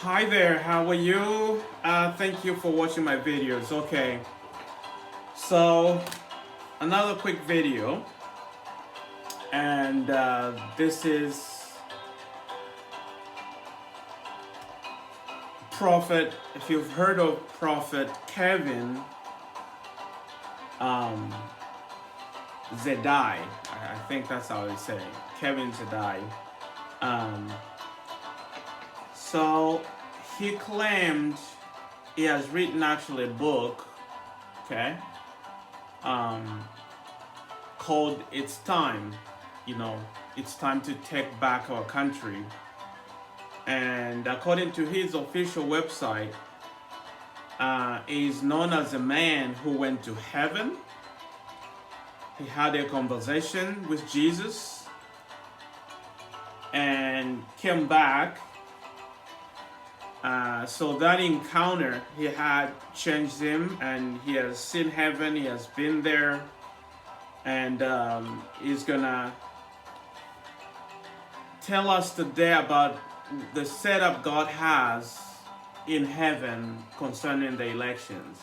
Hi there, how are you? Thank you for watching my videos. Okay, so another quick video, and this is Prophet. If you've heard of Prophet Kevin Zadai, I think that's how they say it. Kevin Zadai. Um, so he claimed he has written actually a book, okay, called It's Time. It's time to take back our country. And according to his official website, he is known as a man who went to heaven. He had a conversation with Jesus and came back. So that encounter he had changed him, and he has seen heaven. He has been there, and he's gonna tell us today about the setup God has in heaven concerning the elections.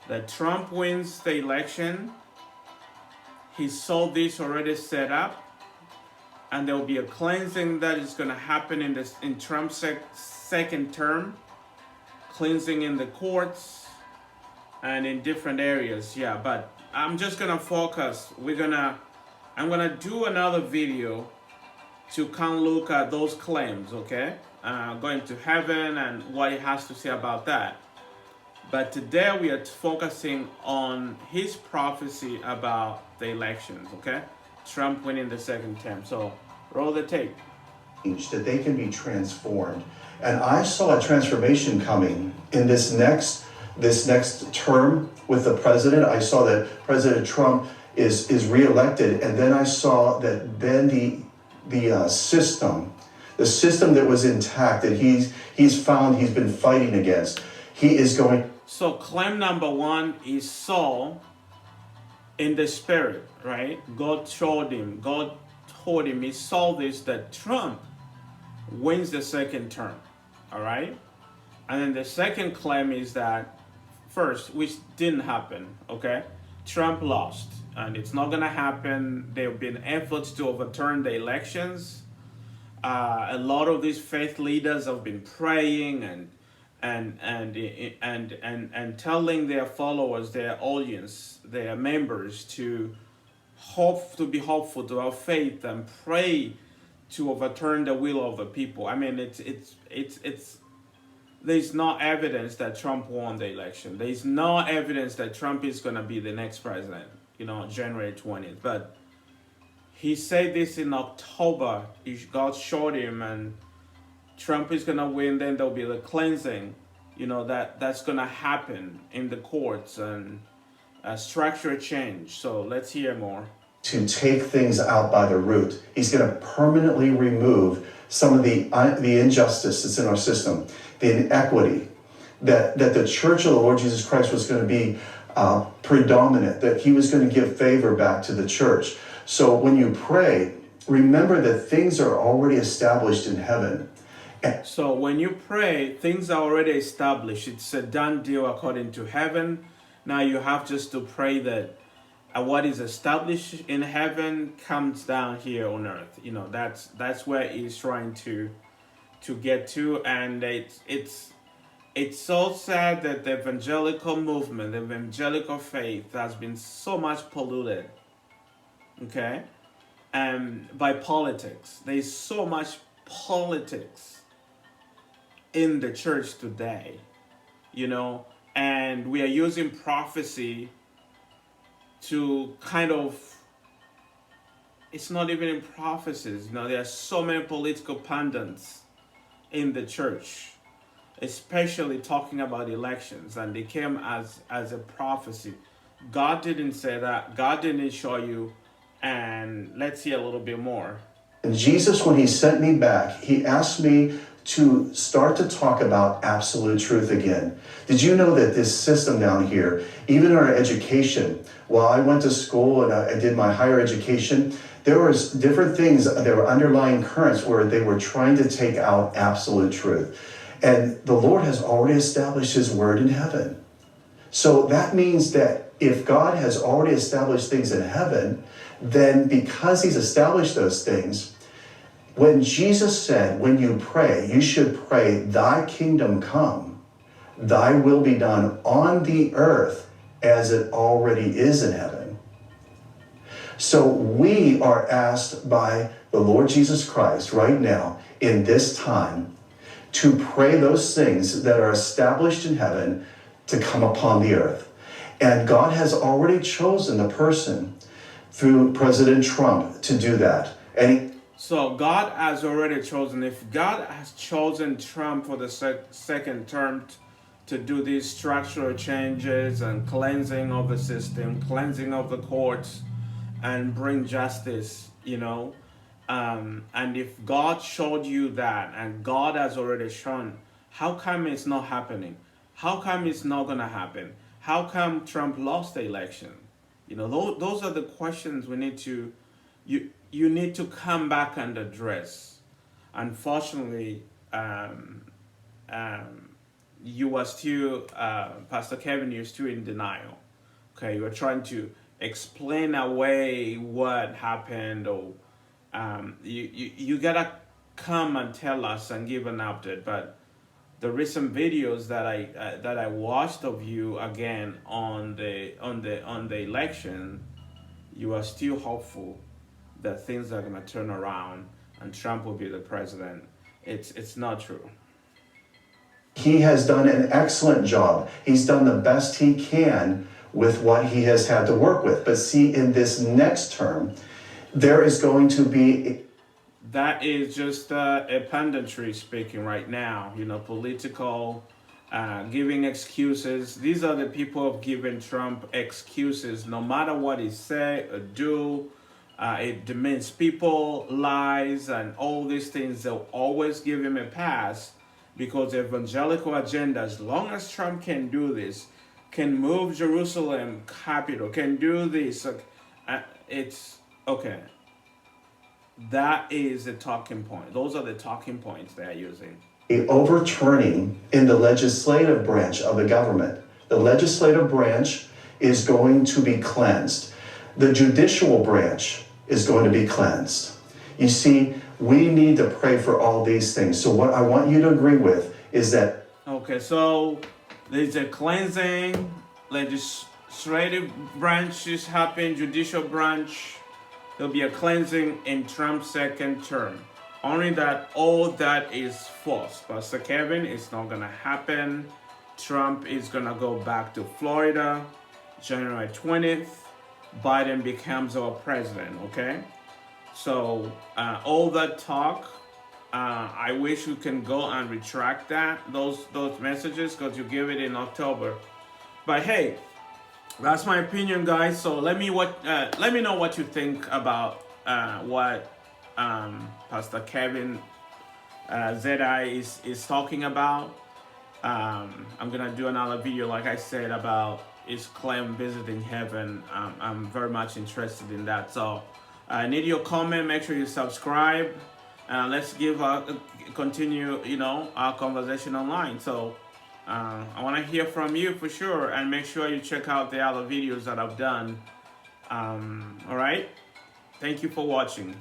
That Trump wins the election. He saw this already set up, and there will be a cleansing that is going to happen in Trump's second term, cleansing in the courts and in different areas. Yeah, but I'm just gonna focus. I'm gonna do another video to kind of look at those claims, okay? Going to heaven and what he has to say about that. But today we are focusing on his prophecy about the elections, okay? Trump winning the second term. So roll the tape. That they can be transformed. And I saw a transformation coming in this next term with the president. I saw that President Trump is reelected, and then I saw that then the system that was intact that he's been fighting against, he is going. So claim number one is Saul in the spirit, right? God told him he saw this, that Trump wins the second term, all right? And then the second claim is that first, which didn't happen, okay? Trump lost, and it's not gonna happen. There have been efforts to overturn the elections. A lot of these faith leaders have been praying and telling their followers, their audience, their members to be hopeful, to have faith and pray to overturn the will of the people. I mean, it's there's no evidence that Trump won the election. There's no evidence that Trump is going to be the next president, January 20th. But he said this in October. God showed him, and Trump is going to win. Then there'll be the cleansing, that's going to happen in the courts and a structure change. So let's hear more. To take things out by the root. He's going to permanently remove some of the injustice that's in our system, the inequity, that the Church of the Lord Jesus Christ was going to be predominant, that he was going to give favor back to the church. So when you pray, remember that things are already established in heaven. So when you pray, things are already established. It's a done deal according to heaven. Now you have just to pray that what is established in heaven comes down here on earth. That's where he's trying to get to. And it's so sad that the evangelical movement, the evangelical faith has been so much polluted, okay, by politics. There's so much politics in the church today, and we are using prophecy to kind of, it's not even in prophecies. There are so many political pundits in the church, especially talking about elections, and they came as a prophecy. God didn't say that. God didn't show you. And let's see a little bit more. And Jesus, when he sent me back, he asked me to start to talk about absolute truth again. Did you know that this system down here, even in our education, while I went to school and I did my higher education, There was different things, there were underlying currents where they were trying to take out absolute truth. And the Lord has already established his word in heaven. So that means that if God has already established things in heaven, then because he's established those things, when Jesus said, when you pray, you should pray, thy kingdom come, thy will be done on the earth as it already is in heaven. So we are asked by the Lord Jesus Christ right now, in this time, to pray those things that are established in heaven to come upon the earth. And God has already chosen the person through President Trump to do that. So God has already chosen. If God has chosen Trump for the second term to do these structural changes and cleansing of the system, cleansing of the courts, and bring justice, and if God showed you that, and God has already shown, how come it's not happening? How come it's not going to happen? How come Trump lost the election? Those are the questions we need to, you need to come back and address. Unfortunately, you are still, Pastor Kevin, you're still in denial. Okay, you are trying to explain away what happened, or you gotta come and tell us and give an update. But the recent videos that I watched of you again on the election, you are still hopeful that things are gonna turn around and Trump will be the president. It's not true. He has done an excellent job. He's done the best he can with what he has had to work with. But see, in this next term, there is going to be... That is just a punditry speaking right now, political, giving excuses. These are the people of giving Trump excuses, no matter what he say or do. It demeans people, lies, and all these things. They'll always give him a pass because the evangelical agenda, as long as Trump can do this, can move Jerusalem capital, can do this, it's okay. That is the talking point. Those are the talking points they're using. A overturning in the legislative branch of the government. The legislative branch is going to be cleansed. The judicial branch is going to be cleansed. You see, we need to pray for all these things. So what I want you to agree with is that... Okay, so there's a cleansing, legislative branches happen, judicial branch. There'll be a cleansing in Trump's second term. Only that all that is false. Pastor Kevin, it's not going to happen. Trump is going to go back to Florida January 20th. Biden becomes our president, okay? So all that talk, I wish you can go and retract those messages, because you gave it in October. But hey, that's my opinion, guys. So let me know what you think about what Pastor Kevin Zadai is talking about. I'm gonna do another video, like I said, about his claim visiting heaven. I'm very much interested in that. So I need your comment. Make sure you subscribe. Let's continue, our conversation online. So I want to hear from you for sure, and make sure you check out the other videos that I've done. All right. Thank you for watching.